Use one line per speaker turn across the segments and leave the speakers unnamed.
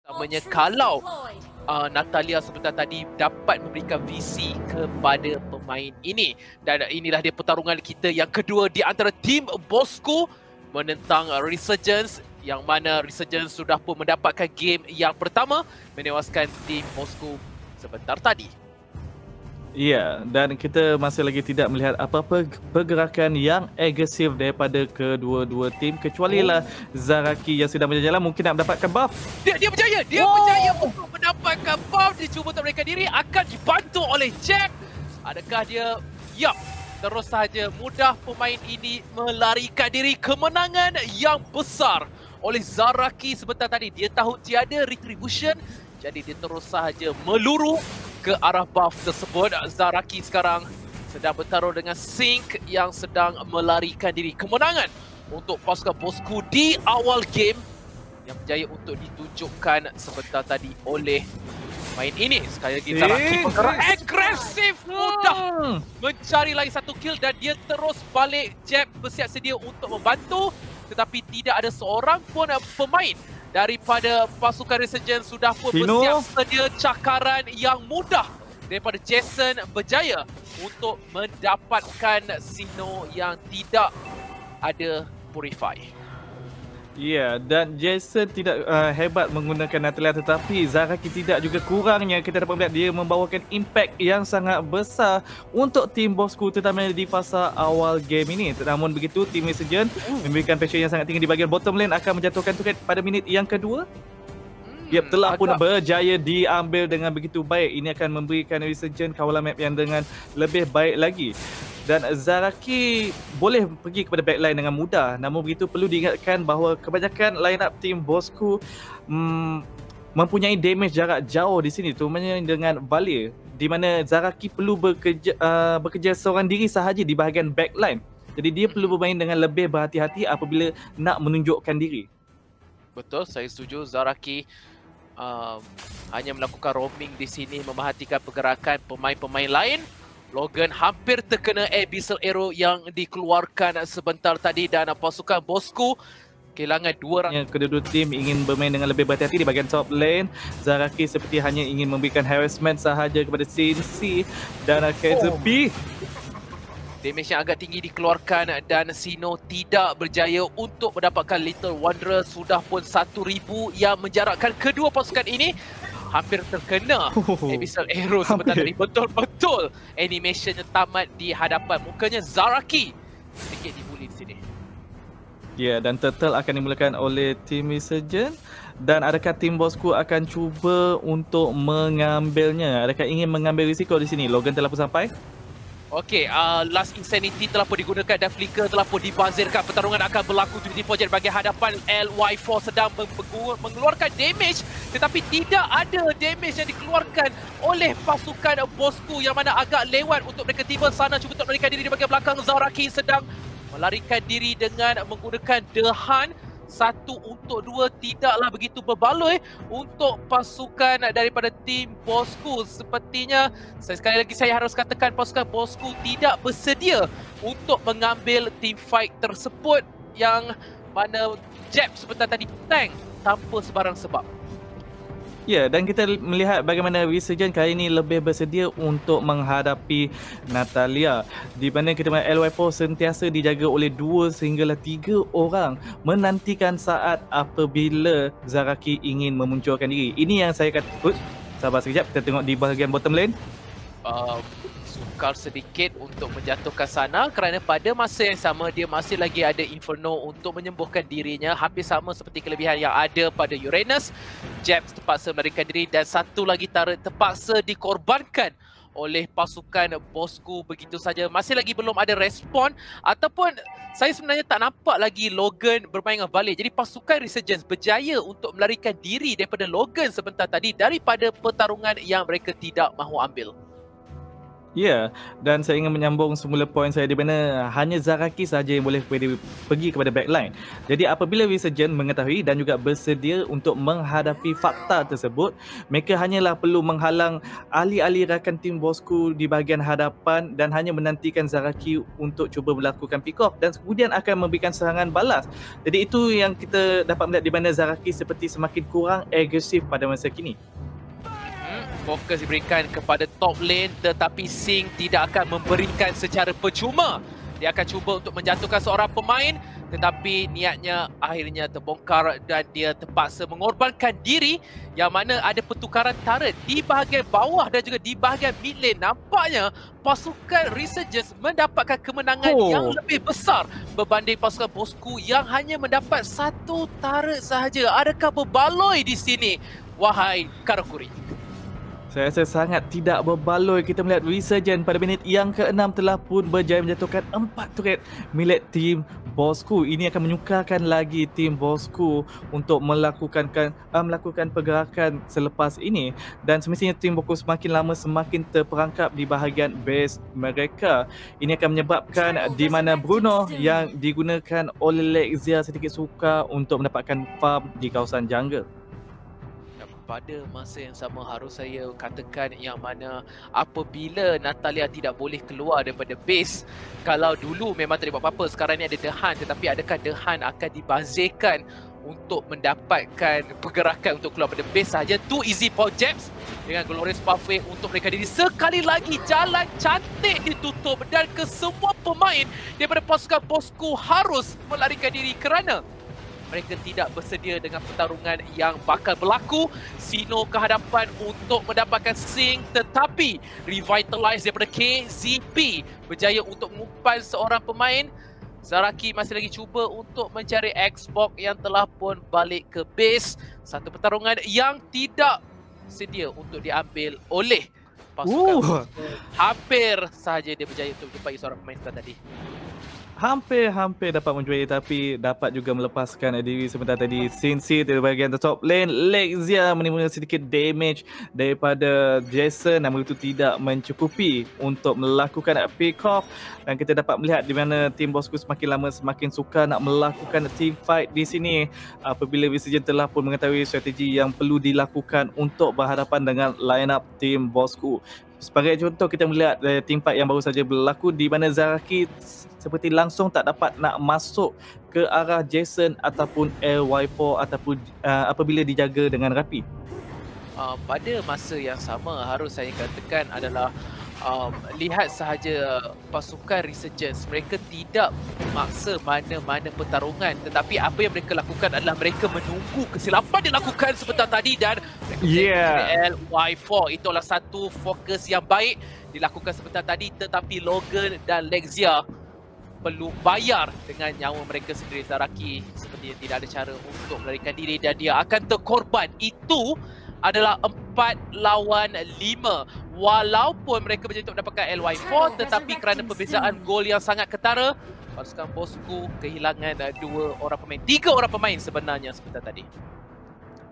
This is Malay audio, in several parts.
Utamanya kalau Natalia sebentar tadi dapat memberikan visi kepada pemain ini. Dan inilah dia pertarungan kita yang kedua di antara tim Bosco menentang Resurgence, yang mana Resurgence sudah pun mendapatkan game yang pertama menewaskan tim Bosco sebentar tadi.
Ya, dan kita masih lagi tidak melihat apa-apa pergerakan yang agresif daripada kedua-dua tim, kecualilah Zaraki yang sudah berjalan mungkin nak mendapatkan buff.
Dia berjaya untuk mendapatkan buff. Dia cuba untuk melarikan diri, akan dibantu oleh Jack. Adakah dia? Yup, terus sahaja mudah pemain ini melarikan diri. Kemenangan yang besar oleh Zaraki sebentar tadi. Dia tahu tiada retribution, jadi dia terus sahaja meluru ke arah buff tersebut. Zaraki sekarang sedang bertarung dengan Sync yang sedang melarikan diri. Kemenangan untuk pasukan Bosco di awal game yang berjaya untuk ditunjukkan sebentar tadi oleh main ini. Sekali lagi Zaraki bergerak agresif, mudah mencari lagi satu kill dan dia terus balik. Jeb bersiap sedia untuk membantu, tetapi tidak ada seorang pun pemain daripada pasukan Resurgence sudah pun bersiap sedia. Cakaran yang mudah daripada Jason berjaya untuk mendapatkan Sino yang tidak ada Purify.
Ya, dan Jason tidak hebat menggunakan Natalia, tetapi Zaraki tidak juga. Kurangnya kita dapat melihat dia membawakan impact yang sangat besar untuk tim Bosco, terutamanya di fasa awal game ini. Namun begitu, tim Resurgence memberikan pressure yang sangat tinggi di bahagian bottom lane, akan menjatuhkan turret pada minit yang kedua. Yep, telah pun berjaya diambil dengan begitu baik. Ini akan memberikan Resurgence kawalan map yang dengan lebih baik lagi. Dan Zaraki boleh pergi kepada backline dengan mudah. Namun begitu perlu diingatkan bahawa kebanyakan line up tim Bosco mempunyai damage jarak jauh di sini, terutamanya dengan Valir, di mana Zaraki perlu bekerja seorang diri sahaja di bahagian backline. Jadi dia perlu bermain dengan lebih berhati-hati apabila nak menunjukkan diri.
Betul, saya setuju. Zaraki hanya melakukan roaming di sini, memerhatikan pergerakan pemain-pemain lain. Logan hampir terkena Abyssal Arrow yang dikeluarkan sebentar tadi dan pasukan Bosco kehilangan dua orang.
Kedua-dua tim ingin bermain dengan lebih berhati-hati di bahagian top lane. Zaraki seperti hanya ingin memberikan harassment sahaja kepada CNC dan KZB.
Damage yang agak tinggi dikeluarkan dan Sino tidak berjaya untuk mendapatkan Little Wanderer. Sudah pun 1,000 yang menjarakkan kedua pasukan ini. Hampir terkena Abyssal Arrow sebentar tadi. Betul-betul animationnya tamat di hadapan mukanya Zaraki. Sedikit dibuli di sini.
Ya, dan turtle akan dimulakan oleh tim Resurgence. Dan adakah tim Bosco akan cuba untuk mengambilnya? Adakah ingin mengambil risiko di sini? Logan telah pun sampai.
Okey, Last Insanity telah pun digunakan dan Flicker telah pun dibazirkan. Pertarungan akan berlaku di project bagi hadapan. LY4 sedang mengeluarkan damage, tetapi tidak ada damage yang dikeluarkan oleh pasukan Bosco, yang mana agak lewat untuk mereka tiba sana cuba untuk melarikan diri di bahagian belakang. Zaraki sedang melarikan diri dengan menggunakan The Hunt. 1 untuk 2 tidaklah begitu berbaloi untuk pasukan daripada tim Bosco. Sepertinya sekali lagi saya harus katakan pasukan Bosco tidak bersedia untuk mengambil team fight tersebut, yang mana Jeb sebentar tadi tank tanpa sebarang sebab.
Ya, dan kita melihat bagaimana Resurgence kali ini lebih bersedia untuk menghadapi Natalia, di mana kita melihat LY4 sentiasa dijaga oleh 2 sehinggalah 3 orang menantikan saat apabila Zaraki ingin memunculkan diri. Ini yang saya kata. Sabar sekejap, kita tengok di bahagian bottom lane.
Sukar sedikit untuk menjatuhkan sana kerana pada masa yang sama dia masih lagi ada Inferno untuk menyembuhkan dirinya. Hampir sama seperti kelebihan yang ada pada Uranus. Jeb terpaksa melarikan diri dan satu lagi turret terpaksa dikorbankan oleh pasukan Bosco begitu saja. Masih lagi belum ada respon, ataupun saya sebenarnya tak nampak lagi Logan bermain dengan balik. Jadi pasukan Resurgence berjaya untuk melarikan diri daripada Logan sebentar tadi daripada pertarungan yang mereka tidak mahu ambil.
Ya, dan saya ingin menyambung semula poin saya di mana hanya Zaraki sahaja yang boleh pergi kepada backline. Jadi apabila Resurgent mengetahui dan juga bersedia untuk menghadapi fakta tersebut, mereka hanyalah perlu menghalang ahli-ahli rakan tim bosku di bahagian hadapan dan hanya menantikan Zaraki untuk cuba melakukan pick off dan kemudian akan memberikan serangan balas. Jadi itu yang kita dapat melihat di mana Zaraki seperti semakin kurang agresif pada masa kini.
Fokus diberikan kepada top lane tetapi Sing tidak akan memberikan secara percuma. Dia akan cuba untuk menjatuhkan seorang pemain tetapi niatnya akhirnya terbongkar dan dia terpaksa mengorbankan diri yang mana ada pertukaran turret di bahagian bawah dan juga di bahagian mid lane. Nampaknya pasukan Resurgence mendapatkan kemenangan yang lebih besar berbanding pasukan bosku yang hanya mendapat satu turret sahaja. Adakah berbaloi di sini, wahai Karakuri?
Saya rasa sangat tidak berbaloi. Kita melihat Resurgent pada minit yang ke-6 telah pun berjaya menjatuhkan 4 turret milik tim bosku. Ini akan menyukarkan lagi tim bosku untuk melakukan pergerakan selepas ini. Dan semestinya tim bosku semakin lama semakin terperangkap di bahagian base mereka. Ini akan menyebabkan di mana Bruno yang digunakan oleh Lexia sedikit sukar untuk mendapatkan farm di kawasan jungle.
Pada masa yang sama harus saya katakan yang mana apabila Natalia tidak boleh keluar daripada base, kalau dulu memang tak ada buat apa-apa, sekarang ni ada The Hunt, tetapi adakah The Hunt akan dibazirkan untuk mendapatkan pergerakan untuk keluar daripada base sahaja? Too easy for Japs dengan Glorious Pathway untuk mereka diri. Sekali lagi jalan cantik ditutup dan kesemua pemain daripada pasukan bosku harus melarikan diri kerana mereka tidak bersedia dengan pertarungan yang bakal berlaku. Sino ke hadapan untuk mendapatkan Sing tetapi Revitalize daripada KZP berjaya untuk mengumpan seorang pemain. Zaraki masih lagi cuba untuk mencari Xbox yang telah pun balik ke base. Satu pertarungan yang tidak sedia untuk diambil oleh pasukan. Hampir sahaja dia berjaya untuk menjumpai seorang pemain tadi.
Hampir dapat menjuai tapi dapat juga melepaskan diri sebentar tadi. Sinsi dari bahagian top lane, Lexia menimbulkan sedikit damage daripada Jason, namun itu tidak mencukupi untuk melakukan pick off. Dan kita dapat melihat di mana tim bosku semakin lama semakin suka nak melakukan team fight di sini apabila Resurgent telah pun mengetahui strategi yang perlu dilakukan untuk berhadapan dengan line up tim bosku. Sebagai contoh, kita melihat team fight yang baru saja berlaku di mana Zaraki seperti langsung tak dapat nak masuk ke arah Jason ataupun LY4 ataupun apabila dijaga dengan rapi.
Pada masa yang sama harus saya katakan adalah lihat sahaja pasukan Resurgence, mereka tidak memaksa mana-mana pertarungan tetapi apa yang mereka lakukan adalah mereka menunggu kesilapan dilakukan sebentar tadi dan LY4 itu adalah satu fokus yang baik dilakukan sebentar tadi tetapi Logan dan Lexia perlu bayar dengan nyawa mereka sendiri. Zaraki sepertinya tidak ada cara untuk melarikan diri dan dia akan terkorban. Itu adalah 4 lawan 5. Walaupun mereka berjaya untuk mendapatkan LY4 tetapi kerana perbezaan gol yang sangat ketara, pasukan bosku kehilangan 3 orang pemain sebenarnya sebentar tadi.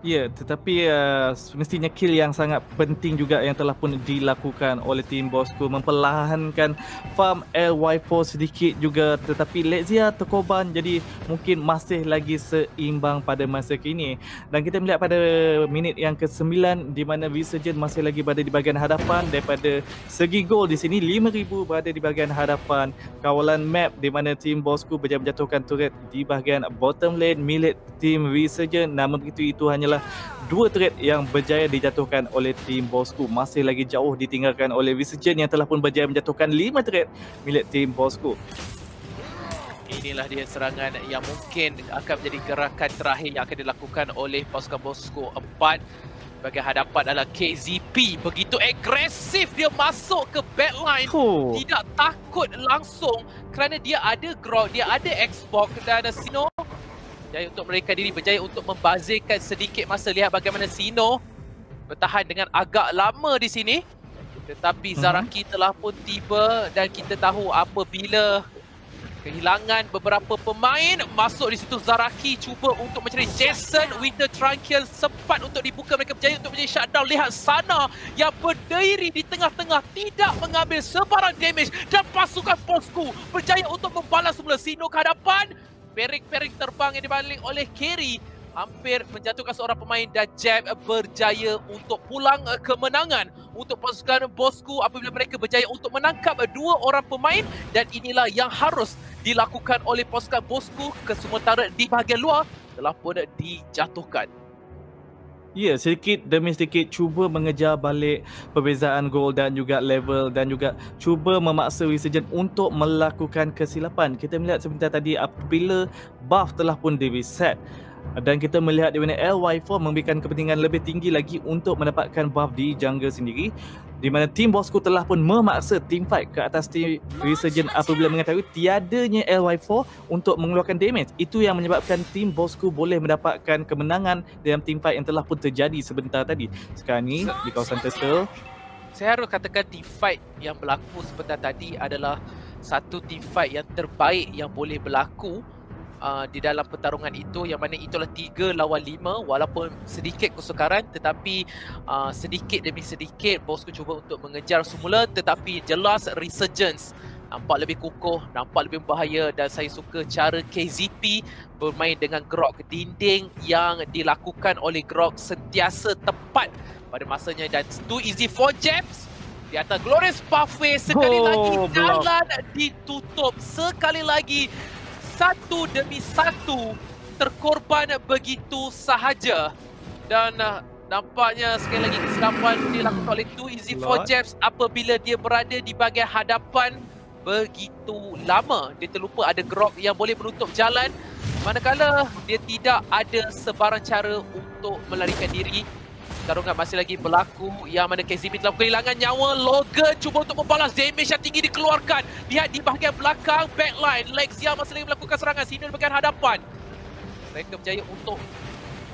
Ya, tetapi semestinya kill yang sangat penting juga yang telah pun dilakukan oleh tim bosku, memperlahankan farm LY4 sedikit juga, tetapi Lexia terkorban jadi mungkin masih lagi seimbang pada masa kini. Dan kita melihat pada minit yang ke-9 di mana Resurgent masih lagi berada di bahagian hadapan. Daripada segi gol di sini 5,000 berada di bahagian hadapan kawalan map di mana tim bosku berjaya menjatuhkan turret di bahagian bottom lane milik tim Resurgent. Namun begitu itu hanyalah 2 turret yang berjaya dijatuhkan oleh tim bosku. Masih lagi jauh ditinggalkan oleh Resurgent yang telah pun berjaya menjatuhkan 5 turret milik tim bosku.
Inilah dia serangan yang mungkin akan menjadi gerakan terakhir yang akan dilakukan oleh pasukan bosku 4. Bahagian hadapan adalah KZP. Begitu agresif dia masuk ke backline. Tidak takut langsung kerana dia ada Grog, dia ada Xbox dan Sino berjaya untuk melarikan diri, berjaya untuk membazirkan sedikit masa. Lihat bagaimana Sino bertahan dengan agak lama di sini. Tetapi Zaraki telah pun tiba dan kita tahu apabila Kehilangan beberapa pemain. Masuk di situ Zaraki cuba untuk mencari Jason. Winter Tranquil sempat untuk dibuka. Mereka berjaya untuk menjadi shutdown. Lihat sana yang berdiri di tengah-tengah tidak mengambil sebarang damage. Dan pasukan Bosku berjaya untuk membalas semula. Sino ke hadapan. Pering-pering terbang yang dibalik oleh Kerry. Hampir menjatuhkan seorang pemain dan Jeb berjaya untuk pulang kemenangan untuk pasukan Bosku apabila mereka berjaya untuk menangkap 2 orang pemain, dan inilah yang harus dilakukan oleh pasukan Bosku. Sementara di bahagian luar telah pun dijatuhkan.
Ya, sedikit demi sedikit cuba mengejar balik perbezaan gol dan juga level, dan juga cuba memaksa Resurgent untuk melakukan kesilapan. Kita melihat sebentar tadi apabila buff telah pun di-reset, dan kita melihat di mana LY4 memberikan kepentingan lebih tinggi lagi untuk mendapatkan buff di jungle sendiri, di mana tim Bosku telah pun memaksa team fight ke atas tim Resurgent apabila mengetahui tiadanya LY4 untuk mengeluarkan damage. Itu yang menyebabkan tim Bosku boleh mendapatkan kemenangan dalam team fight yang telah pun terjadi sebentar tadi. Sekarang ni di kawasan Turtle,
Saya harus katakan team fight yang berlaku sebentar tadi adalah satu team fight yang terbaik yang boleh berlaku di dalam pertarungan itu, yang mana itulah 3 lawan 5. Walaupun sedikit kesukaran, tetapi sedikit demi sedikit Bosku cuba untuk mengejar semula, tetapi jelas Resurgence nampak lebih kukuh, nampak lebih berbahaya, dan saya suka cara KZP bermain dengan grok dinding yang dilakukan oleh grok sentiasa tepat pada masanya, dan too easy for Jebs. Di atas Glorious Pathway sekali lagi jalan ditutup, sekali lagi satu demi satu terkorban begitu sahaja, dan nampaknya sekali lagi kesilapan dilakukan oleh Too Easy for Jebs apabila dia berada di bahagian hadapan begitu lama. Dia terlupa ada grok yang boleh menutup jalan, manakala dia tidak ada sebarang cara untuk melarikan diri. Pertarungan masih lagi berlaku yang mana KZP telah kehilangan nyawa. Logan cuba untuk membalas damage yang tinggi dikeluarkan. Lihat di bahagian belakang backline, Lexia masih lagi melakukan serangan. Sino di bahagian hadapan. Mereka berjaya untuk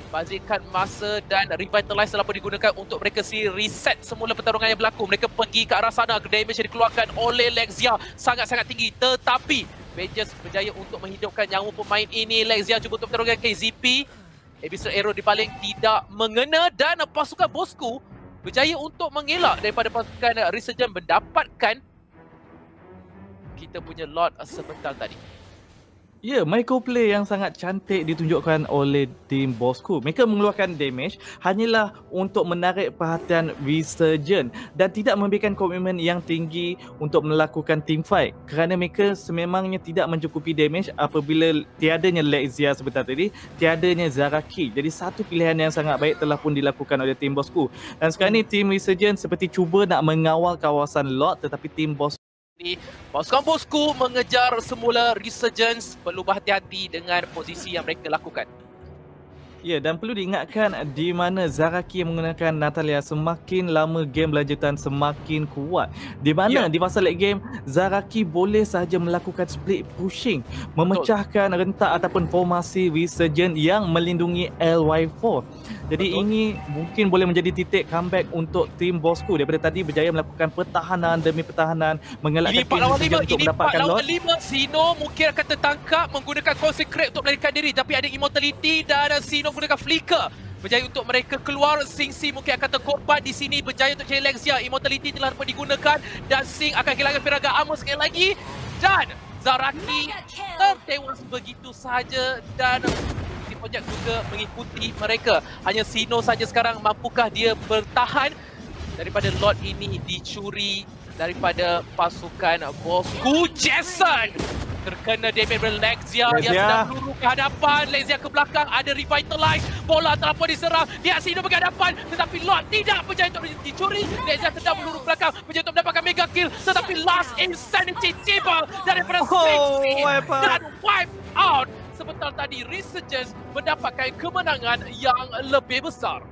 membazirkan masa, dan Revitalize telah pun digunakan untuk mereka reset semula pertarungan yang berlaku. Mereka pergi ke arah sana. Damage yang dikeluarkan oleh Lexia sangat-sangat tinggi, tetapi Mages berjaya untuk menghidupkan nyawa pemain ini. Lexia cuba untuk pertarungan KZP. Abyssal Arrow di paling tidak mengena, dan pasukan Bosku berjaya untuk mengelak daripada pasukan Resurgent mendapatkan kita punya Lord sebentar tadi.
Ya, microplay yang sangat cantik ditunjukkan oleh tim Bosku. Mereka mengeluarkan damage hanyalah untuk menarik perhatian Resurgent dan tidak memberikan komitmen yang tinggi untuk melakukan team fight, kerana mereka sememangnya tidak mencukupi damage apabila tiadanya Lexia sebentar tadi, tiadanya Zaraki. Jadi satu pilihan yang sangat baik telah pun dilakukan oleh tim Bosku. Dan sekarang ni tim Resurgent seperti cuba nak mengawal kawasan Lord, tetapi tim Bosku
pasukan Bosku mengejar semula Resurgence. Perlu berhati-hati dengan posisi yang mereka lakukan.
Ya, dan perlu diingatkan di mana Zaraki menggunakan Natalia semakin lama game berlanjutan semakin kuat. Di mana di masa late game Zaraki boleh sahaja melakukan split pushing, memecahkan rentak ataupun formasi Resurgent yang melindungi LY4. Jadi ini mungkin boleh menjadi titik comeback untuk tim Bosku. Daripada tadi berjaya melakukan pertahanan demi pertahanan, mengelakkan tim Resurgent untuk mendapatkan lot.
Ini 4 lawan 5. Sino mungkin akan tertangkap menggunakan Consecrate untuk melarikan diri, tapi ada Immortality dan Sino menggunakan Flicker berjaya untuk mereka keluar. Sing mungkin akan terkorban di sini, berjaya untuk cari Lexia. Immortality telah pun digunakan dan Sing akan kehilangan Piraga Armor sekali lagi, dan Zaraki tertewas begitu sahaja, dan Project juga mengikuti mereka. Hanya Sino saja sekarang mampukah dia bertahan daripada lot ini dicuri daripada pasukan Bosku. Jason terkena damage dari Lexia yang sedang meluru ke hadapan. Lexia ke belakang, ada Revitalize, bola telah pun diserang. Dia Sino ke hadapan, tetapi lot tidak berjaya untuk dicuri. Lexia sedang meluru ke belakang, berjaya untuk mendapatkan mega kill, tetapi last insanity tiba daripada Six dan wipe out. Sebentar tadi Resurgence mendapatkan kemenangan yang lebih besar.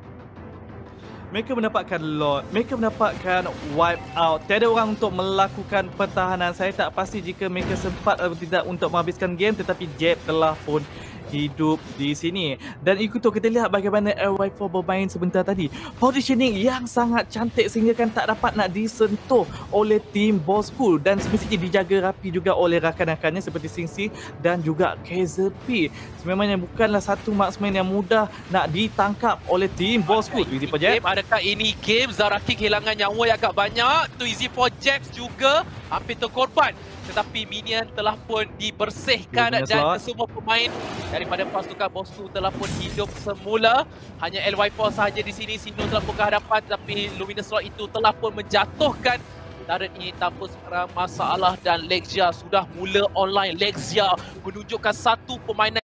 Mereka mendapatkan lot, mereka mendapatkan wipe out. Tiada orang untuk melakukan pertahanan. Saya tak pasti jika mereka sempat atau tidak untuk menghabiskan game, tetapi Jeb telah pun hidup di sini. Dan ikutu kita lihat bagaimana LY4 bermain sebentar tadi. Positioning yang sangat cantik sehingga kan tak dapat nak disentuh oleh tim bosku dan semestinya dijaga rapi juga oleh rakan-rakannya seperti Singsi dan juga KZP. Sebenarnya bukanlah satu marksman yang mudah nak ditangkap oleh tim bosku. Twizy for Jab.
Adakah ini game? Zaraki kehilangan nyawa yang agak banyak. Twizy for Jabs juga hampir terkorban. Tetapi minion telah pun dibersihkan dan kesemua pemain daripada pasukan bosku telah pun hidup semula. Hanya LY4 sahaja di sini. Sino telah pun ke hadapan tetapi Luminous Lord itu telah pun menjatuhkan turret ini tanpa sebarang masalah dan Lexia sudah mula online. Lexia menunjukkan satu permainan.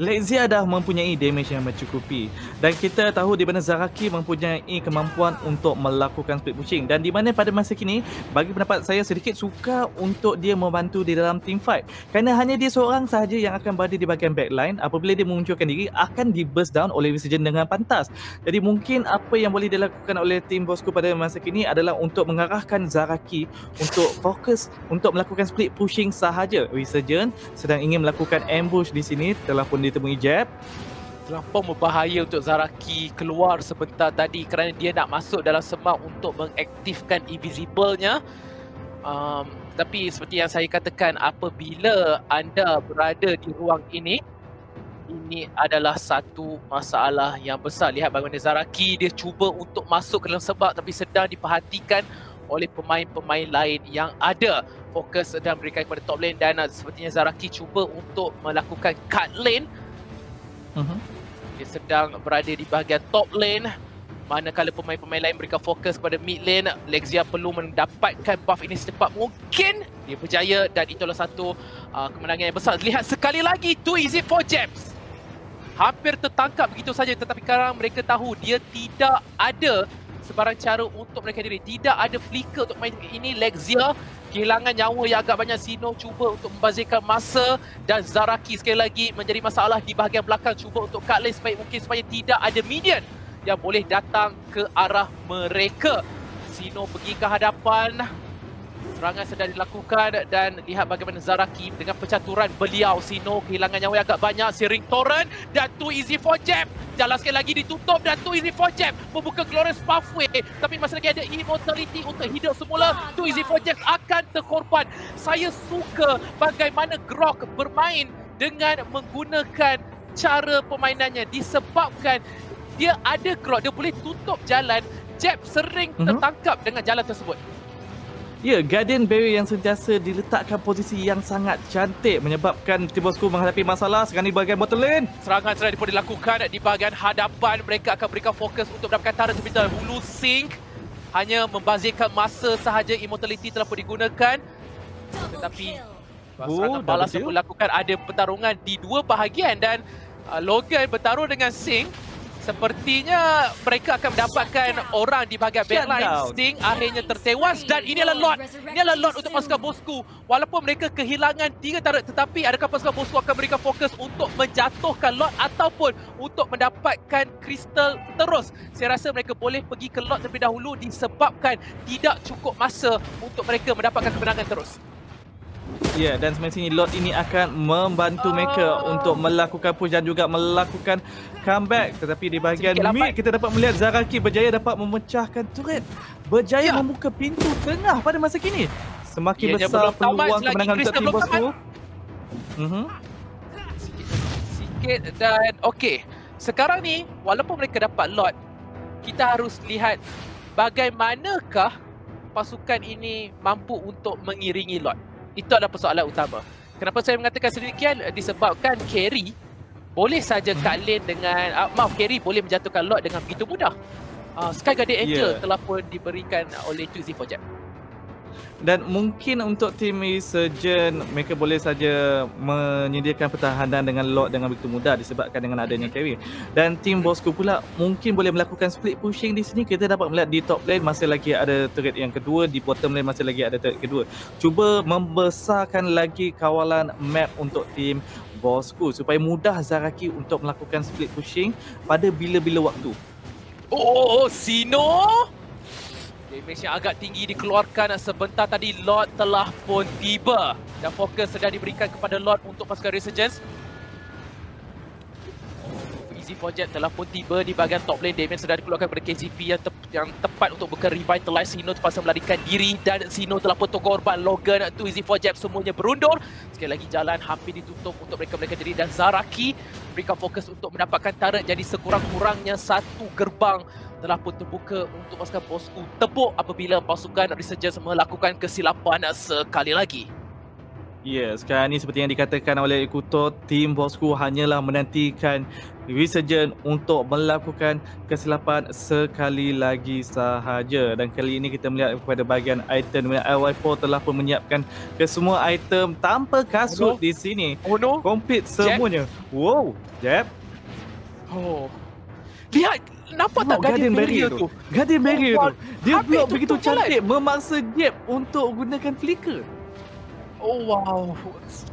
Lexia dah mempunyai damage yang mencukupi dan kita tahu di mana Zaraki mempunyai kemampuan untuk melakukan split pushing dan di mana pada masa kini bagi pendapat saya sedikit suka untuk dia membantu di dalam team fight kerana hanya dia seorang sahaja yang akan berada di bahagian backline. Apabila dia memunculkan diri akan di burst down oleh Resurgent dengan pantas. Jadi mungkin apa yang boleh dilakukan oleh tim bosku pada masa kini adalah untuk mengarahkan Zaraki untuk fokus untuk melakukan split pushing sahaja. Resurgent sedang ingin melakukan ambush di sini, telah pun ditemui Jab.
Terlampau berbahaya untuk Zaraki keluar sebentar tadi kerana dia nak masuk dalam semak untuk mengaktifkan invisible-nya. Tapi seperti yang saya katakan, apabila anda berada di ruang ini adalah satu masalah yang besar. Lihat bagaimana Zaraki dia cuba untuk masuk ke dalam semak tapi sedang diperhatikan oleh pemain-pemain lain yang ada. Fokus sedang berikan kepada top lane dan sepertinya Zaraki cuba untuk melakukan cut lane. Dia sedang berada di bahagian top lane. Manakala pemain-pemain lain berikan fokus kepada mid lane, Lexia perlu mendapatkan buff ini secepat mungkin. Dia berjaya dan itulah satu kemenangan yang besar. Lihat sekali lagi Twizy for Jabs. Hampir tertangkap begitu saja tetapi sekarang mereka tahu dia tidak ada sebarang cara untuk mereka diri. Tidak ada flicker untuk main ini. Lexia kehilangan nyawa yang agak banyak. Sino cuba untuk membazirkan masa dan Zaraki sekali lagi menjadi masalah di bahagian belakang. Cuba untuk cut lane sebaik mungkin supaya tidak ada minion yang boleh datang ke arah mereka. Sino pergi ke hadapan. Serangan sedang dilakukan dan lihat bagaimana Zaraki dengan percaturan beliau. Sino kehilangan nyawa yang agak banyak. Searing Torrent dan Twizy for Jab. Jalan sekali lagi ditutup dan Twizy for Jab membuka Glorious Pathway. Tapi masih lagi ada Immortality untuk hidup semula. Twizy for Jab akan terkorban. Saya suka bagaimana Grok bermain dengan menggunakan cara permainannya disebabkan dia ada Grok. Dia boleh tutup jalan. Jab sering tertangkap dengan jalan tersebut.
Ya, Guardian Barrier yang sentiasa diletakkan posisi yang sangat cantik menyebabkan tim bosku menghadapi masalah sekarang di bahagian bottom lane.
Serangan sedang dilakukan di bahagian hadapan. Mereka akan berikan fokus untuk mendapatkan turret sebentar. Hulu Sync hanya membazirkan masa sahaja. Immortality telah pun digunakan. Tetapi serangan balas yang dilakukan. Ada pertarungan di dua bahagian dan Logan bertaruh dengan Sync. Sepertinya mereka akan mendapatkan orang di bahagian backline. Sting akhirnya tertewas dan ini adalah lot untuk pasukan bosku. Walaupun mereka kehilangan 3 turret tetapi adakah pasukan bosku akan berikan fokus untuk menjatuhkan lot ataupun untuk mendapatkan kristal terus. Saya rasa mereka boleh pergi ke lot terlebih dahulu disebabkan tidak cukup masa untuk mereka mendapatkan kemenangan terus.
Ya, dan semestinya lot ini akan membantu mereka untuk melakukan push dan juga melakukan comeback. Tetapi di bahagian mid kita dapat melihat Zaraki berjaya dapat memecahkan turret. Berjaya membuka pintu tengah pada masa kini. Semakin besar peluang kemenangan untuk tim bosku.
Sikit dan okey. Sekarang ni walaupun mereka dapat lot, kita harus lihat bagaimanakah pasukan ini mampu untuk mengiringi lot. Itu adalah persoalan utama. Kenapa saya mengatakan sedemikian? Disebabkan carry boleh saja cut lane dengan carry boleh menjatuhkan lot dengan begitu mudah. Sky Guardian Angel telah pun diberikan oleh Twizy for Jab.
Dan mungkin untuk tim Resurgent mereka boleh saja menyediakan pertahanan dengan lot dengan begitu mudah disebabkan dengan adanya carry. Dan tim bosku pula mungkin boleh melakukan split pushing di sini. Kita dapat melihat di top lane masih lagi ada turret yang kedua, di bottom lane masih lagi ada turret kedua. Cuba membesarkan lagi kawalan map untuk tim bosku supaya mudah Zaraki untuk melakukan split pushing pada bila-bila waktu.
Sino! Damage yang agak tinggi dikeluarkan sebentar tadi. Lord telah pun tiba dan fokus sedang diberikan kepada Lord untuk pasukan Resurgence. EZ4Jet telah pun tiba di bahagian top lane. Damien sudah dikeluarkan daripada KZP yang tepat untuk revitalize. Sino terpaksa melarikan diri dan Sino telah pun terkorban. Logan tu EZ4Jet semuanya berundur. Sekali lagi jalan hampir ditutup untuk mereka diri dan Zaraki berikan fokus untuk mendapatkan turret. Jadi sekurang-kurangnya satu gerbang telah pun terbuka untuk pasukan bosku tepuk apabila pasukan Resurgence melakukan kesilapan sekali lagi.
Ya, sekarang ni seperti yang dikatakan oleh Kuto, tim bosku hanyalah menantikan Resurgence untuk melakukan kesilapan sekali lagi sahaja. Dan kali ini kita melihat kepada bahagian item di mana LY4 telah pun menyiapkan kesemua item tanpa kasut di sini. Complete semuanya. Wow, Jeb.
Oh. Lihat, nampak tak Guardian Barrier tu?
Guardian Barrier tu. Dia block
tu
begitu cantik memaksa Jeb untuk gunakan flicker.
Oh wow,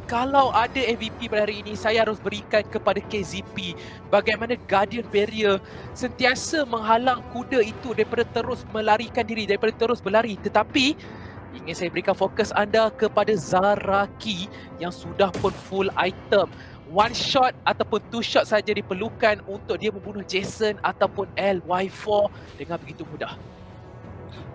kalau ada MVP pada hari ini, saya harus berikan kepada KZP. Bagaimana Guardian Barrier sentiasa menghalang kuda itu daripada terus melarikan diri, daripada terus berlari. Tetapi ingin saya berikan fokus anda kepada Zaraki yang sudah pun full item. One shot ataupun two shot saja diperlukan untuk dia membunuh Jason ataupun LY4 dengan begitu mudah.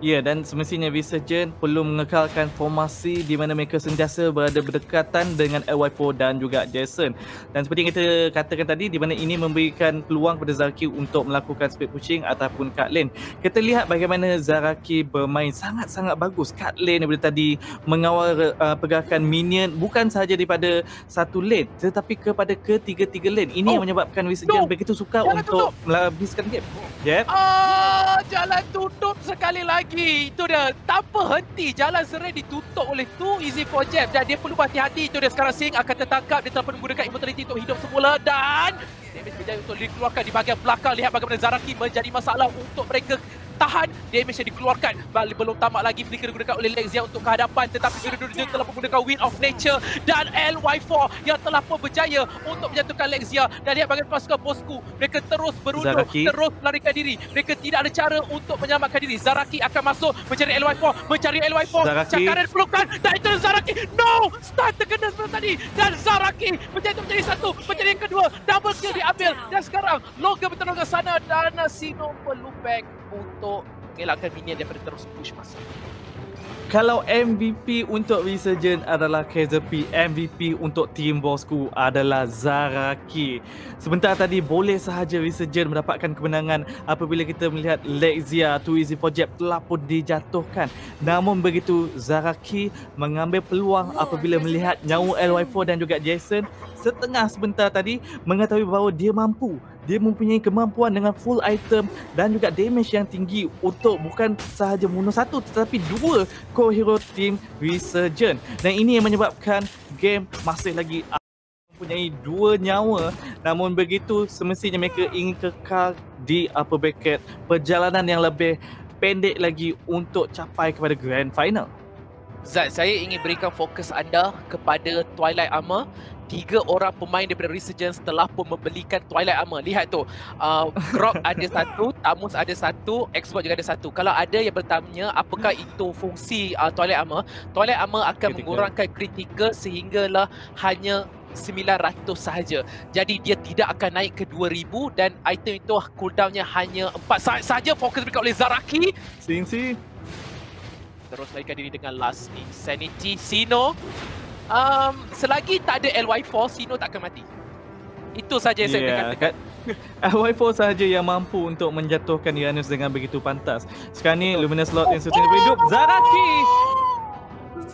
Ya, dan semestinya Resurgence perlu mengekalkan formasi di mana mereka sentiasa berada berdekatan dengan LY4 dan juga Jason. Dan seperti yang kita katakan tadi, di mana ini memberikan peluang kepada Zaraki untuk melakukan speed pushing ataupun cut lane. Kita lihat bagaimana Zaraki bermain sangat-sangat bagus cut lane daripada tadi, mengawal pergerakan minion bukan sahaja daripada satu lane tetapi kepada ketiga-tiga lane. Ini yang menyebabkan Resurgence begitu suka untuk menghabiskan game. Yep.
Jalan tutup sekali lagi. Itu dia, tanpa henti jalan serai ditutup oleh tu EZ4Jet dan dia perlu berhati-hati. Itu dia, sekarang Sing akan tertangkap. Dia telah menggunakan immortality untuk hidup semula dan damage berjaya untuk dikeluarkan di bahagian belakang. Lihat bagaimana Zaraki menjadi masalah untuk mereka tahan. Damage yang dikeluarkan belum tamat lagi. Flicker digunakan oleh Lexia untuk kehadapan, tetapi dia telah menggunakan Wind of Nature dan LY4 yang telah pun berjaya untuk menjatuhkan Lexia. Dan lihat bagaimana pasukan bosku, mereka terus berundur, terus melarikan diri. Mereka tidak ada cara untuk menyelamatkan diri. Zaraki akan masuk mencari LY4, cakaran pelukan dan itu Zaraki. No! Stun terkena sebelum tadi dan Zaraki menjadi satu, menjadi yang kedua. Double kill diambil dan sekarang Logan bertolong ke sana dan Sino perlu back untuk mengelakkan minion daripada terus push masa.
Kalau MVP untuk Resurgence adalah KZP, MVP untuk tim bosku adalah Zaraki. Sebentar tadi boleh sahaja Resurgence mendapatkan kemenangan apabila kita melihat Lexia tu EZ4Jet telah pun dijatuhkan. Namun begitu, Zaraki mengambil peluang apabila melihat nyawa LY4 dan juga Jason setengah sebentar tadi, mengetahui bahawa dia mempunyai kemampuan dengan full item dan juga damage yang tinggi untuk bukan sahaja membunuh satu tetapi dua core hero team Resurgence. Dan ini yang menyebabkan game masih lagi mempunyai dua nyawa. Namun begitu, semestinya mereka ingin kekal di upper bracket, perjalanan yang lebih pendek lagi untuk capai kepada grand final.
Zat, saya ingin berikan fokus anda kepada Twilight Armor. 3 orang pemain daripada Resurgence telah pun membelikan Twilight Armor. Lihat tu, Grok ada satu, Tamus ada satu, Xbox juga ada satu. Kalau ada yang bertanya apakah itu fungsi Twilight Armor, Twilight Armor akan mengurangkan kritikal sehinggalah hanya 900 sahaja. Jadi dia tidak akan naik ke 2000 dan item itu cooldownnya hanya 4 saat sahaja. Fokus diberikan oleh Zaraki.
Sing
terus melarikan diri dengan Last Insanity. Sino, selagi tak ada LY4, Sino tak akan mati. Itu saja yang saya boleh katakan.
LY4 sahaja yang mampu untuk menjatuhkan Uranus dengan begitu pantas. Sekarang ni Luminous Lord yang sustainable hidup.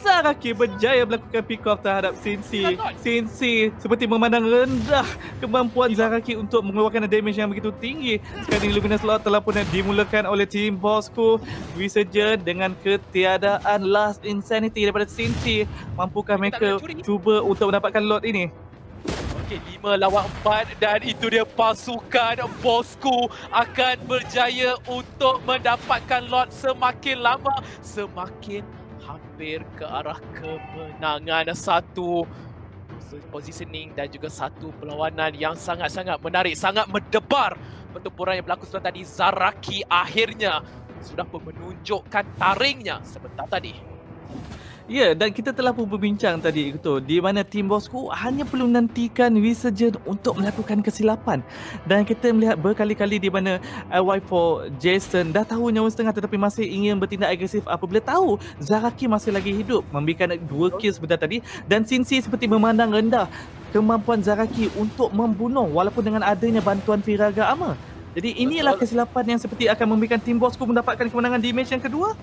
Zaraki berjaya melakukan pick off terhadap Cincy. Cincy seperti memandang rendah kemampuan Zaraki untuk mengeluarkan damage yang begitu tinggi. Sekarang ini Luminous Lord telah pun dimulakan oleh tim bosku Resurgence dengan ketiadaan Last Insanity daripada Cincy. Mampukah mereka cuba untuk mendapatkan Lord ini?
Okey, 5 lawan 4 dan itu dia, pasukan bosku akan berjaya untuk mendapatkan Lord. Semakin lama semakin hampir ke arah kemenangan. Satu positioning dan juga satu perlawanan yang sangat-sangat menarik, sangat mendebar. Pertempuran yang berlaku sebentar tadi, Zaraki akhirnya sudah pun menunjukkan taringnya sebentar tadi.
Ya, dan kita telah pun berbincang tadi itu di mana tim bosku hanya perlu nantikan Resurgent untuk melakukan kesilapan. Dan kita melihat berkali-kali di mana Y4 Jason dah tahu nyawa setengah tetapi masih ingin bertindak agresif apabila tahu Zaraki masih lagi hidup, memberikan 2 kill sebentar tadi, dan Sinsi seperti memandang rendah kemampuan Zaraki untuk membunuh walaupun dengan adanya bantuan Firaga Armor. Jadi inilah kesilapan yang seperti akan memberikan tim bosku mendapatkan kemenangan di match yang kedua.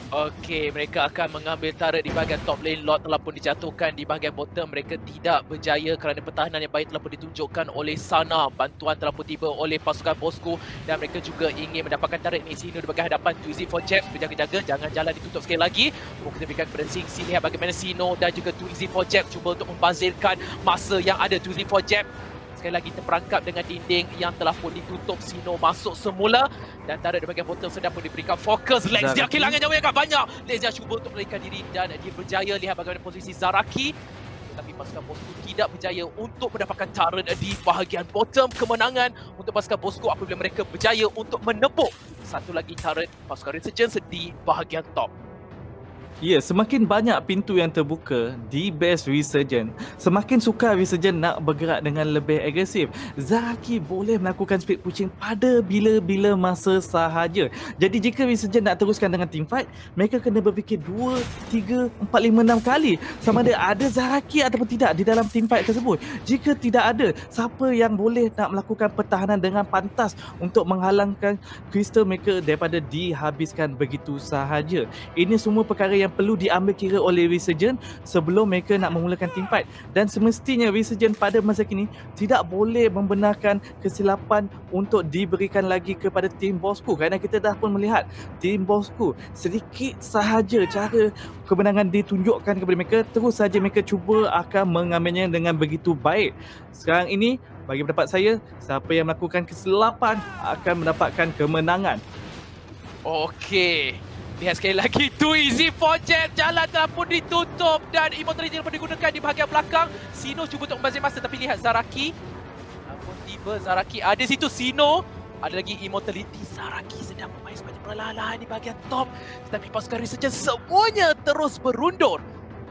Okey, mereka akan mengambil turret di bahagian top lane. Lot telah pun dijatuhkan di bahagian bottom. Mereka tidak berjaya kerana pertahanan yang baik telah pun ditunjukkan oleh Sana. Bantuan telah pun tiba oleh pasukan bosku dan mereka juga ingin mendapatkan turret ni. Sino di bahagian hadapan 2Z for Japs berjaga-jaga. Jangan jalan ditutup sekali lagi. Kita berikan kepada Sing. Lihat bagaimana Sino dan juga 2Z for Japs cuba untuk membazirkan masa yang ada 2Z for Japs. Sekali lagi terperangkap dengan dinding yang telah pun ditutup. Sino masuk semula dan turret di bahagian bottom sedang pun diberikan fokus. Lexia kehilangan nyawa yang agak banyak. Lexia cuba untuk melarikan diri dan dia berjaya. Lihat bagaimana posisi Zaraki. Tetapi pasukan bosku tidak berjaya untuk mendapatkan turret di bahagian bottom. Kemenangan untuk pasukan bosku apabila mereka berjaya untuk menepuk satu lagi turret pasukan Resurgence di bahagian top.
Ya, semakin banyak pintu yang terbuka di base Resurgent, semakin sukar Resurgent nak bergerak dengan lebih agresif. Zaraki boleh melakukan speed pushing pada bila-bila masa sahaja. Jadi jika Resurgent nak teruskan dengan team fight, mereka kena berfikir 2, 3, 4, 5, 6 kali sama ada Zaraki ataupun tidak di dalam team fight tersebut. Jika tidak ada, siapa yang boleh nak melakukan pertahanan dengan pantas untuk menghalangkan Crystal mereka daripada dihabiskan begitu sahaja. Ini semua perkara yang perlu diambil kira oleh Resurgent sebelum mereka nak memulakan team fight. Dan semestinya Resurgent pada masa kini tidak boleh membenarkan kesilapan untuk diberikan lagi kepada tim bosku, kerana kita dah pun melihat tim bosku sedikit sahaja cara kemenangan ditunjukkan kepada mereka, terus saja mereka cuba akan mengambilnya dengan begitu baik. Sekarang ini bagi pendapat saya, siapa yang melakukan kesilapan akan mendapatkan kemenangan.
Okey. Lihat sekali lagi 2Z for Jet. Jalan telah pun ditutup dan Immortality telah pun digunakan di bahagian belakang. Sino cuba untuk membazir masa tapi lihat Zaraki. Namun tiba Zaraki ada situ. Sino ada lagi Immortality. Zaraki sedang bermain seperti perlahan-lahan di bahagian top. Tetapi pasukan Resurgence semuanya terus berundur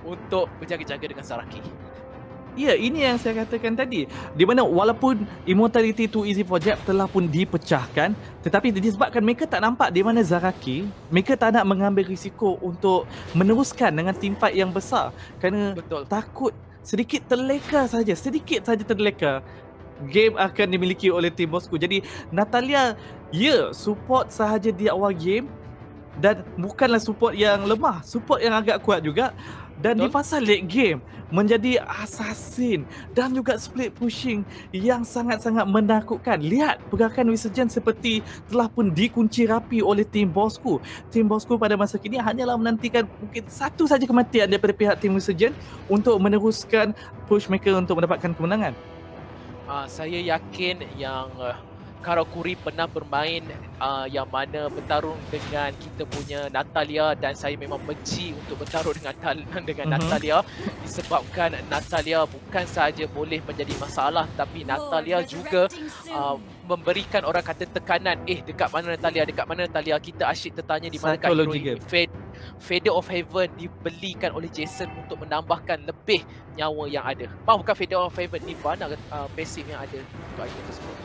untuk berjaga-jaga dengan Zaraki.
Ya, ini yang saya katakan tadi. Di mana walaupun Immortality 2Z for Jab telah pun dipecahkan, tetapi disebabkan mereka tak nampak di mana Zaraki, mereka tak nak mengambil risiko untuk meneruskan dengan team fight yang besar. Kerana takut sedikit terleka saja, game akan dimiliki oleh tim bosku. Jadi Natalia, ya, support sahaja di awal game dan bukanlah support yang lemah, support yang agak kuat juga. Dan di fasa late game menjadi assassin dan juga split pushing yang sangat-sangat menakutkan. Lihat pergerakan Resurgence seperti telah pun dikunci rapi oleh tim bosku. Tim bosku pada masa kini hanyalah menantikan mungkin satu saja kematian daripada pihak tim Resurgence untuk meneruskan push mereka untuk mendapatkan kemenangan.
Saya yakin yang Karakuri pernah bermain yang mana bertarung dengan kita punya Natalia dan saya memang benci untuk bertarung dengan Natalia disebabkan Natalia bukan sahaja boleh menjadi masalah tapi Natalia juga memberikan orang kata tekanan dekat mana Natalia kita asyik tertanya di mana hero ini. Fader of Heaven dibelikan oleh Jason untuk menambahkan lebih nyawa yang ada. Bukan Fader of Heaven, Nirvana pasif yang ada untuk item tersebut.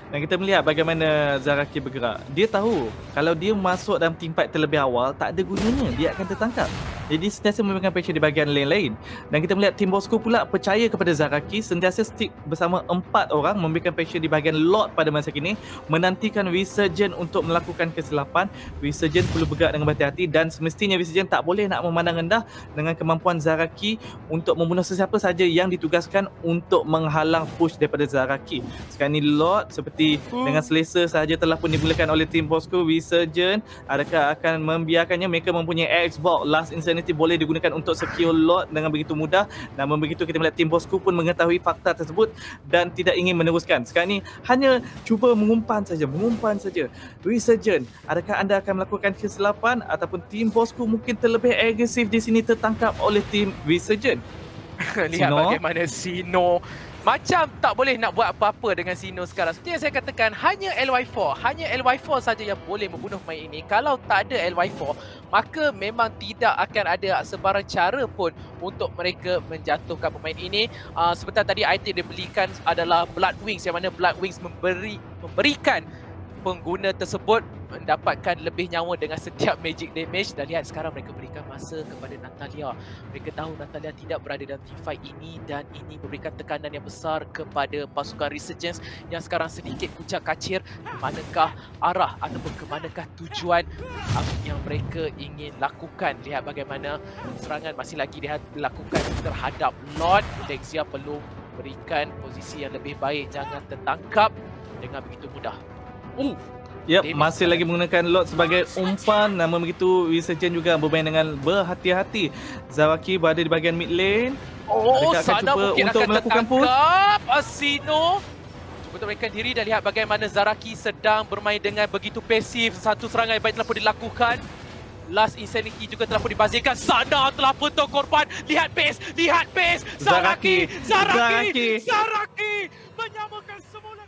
Dan kita melihat bagaimana Zaraki bergerak. Dia tahu kalau dia masuk dalam team fight terlebih awal, tak ada gunanya, dia akan tertangkap. Jadi sentiasa memberikan pressure di bahagian lane lain. Dan kita melihat tim bosku pula percaya kepada Zaraki, sentiasa stick bersama 4 orang, memberikan pressure di bahagian Lord pada masa kini, menantikan Resurgent untuk melakukan kesilapan. Resurgent perlu bergerak dengan berhati-hati dan semestinya Resurgent tak boleh nak memandang rendah dengan kemampuan Zaraki untuk membunuh sesiapa saja yang ditugaskan untuk menghalang push daripada Zaraki. Sekarang ni Lord seperti dengan selesa sahaja telah pun dimulakan oleh tim bosku. Resurgent adakah akan membiarkannya? Mereka mempunyai Xbox Last Insanity boleh digunakan untuk secure Lord dengan begitu mudah. Namun begitu kita melihat tim bosku pun mengetahui fakta tersebut dan tidak ingin meneruskan. Sekarang ni hanya cuba mengumpan saja. Resurgent, adakah anda akan melakukan kesilapan ataupun tim bosku mungkin terlebih agresif di sini tertangkap oleh tim Resurgent?
Lihat bagaimana Sino macam tak boleh nak buat apa-apa dengan Sino sekarang. Seperti yang saya katakan, hanya LY4 saja yang boleh membunuh pemain ini. Kalau tak ada LY4, maka memang tidak akan ada sebarang cara pun untuk mereka menjatuhkan pemain ini. Sebentar tadi item dia belikan adalah Blood Wings, yang mana Blood Wings memberikan pengguna tersebut mendapatkan lebih nyawa dengan setiap magic damage. Dan lihat sekarang mereka berikan masa kepada Natalia. Mereka tahu Natalia tidak berada dalam teamfight ini, dan ini memberikan tekanan yang besar kepada pasukan Resurgence yang sekarang sedikit kucak kacir. Manakah arah ataupun ke manakah tujuan yang mereka ingin lakukan. Lihat bagaimana serangan masih lagi dilakukan terhadap Lord. Lexia perlu berikan posisi yang lebih baik, jangan tertangkap dengan begitu mudah.
Yep, masih lagi menggunakan Lord sebagai umpan. Namun begitu, Resurgence juga bermain dengan berhati-hati. Zaraki berada di bahagian mid lane.
Sana mungkin
untuk
akan
melakukan push.
Asino cuba untuk mereka diri, dan lihat bagaimana Zaraki sedang bermain dengan begitu pasif. Satu serangan yang baik telah pun dilakukan. Last Insanity juga telah pun dibazirkan. Sana telah pun korban. Lihat pace. Zaraki menyamakan semula.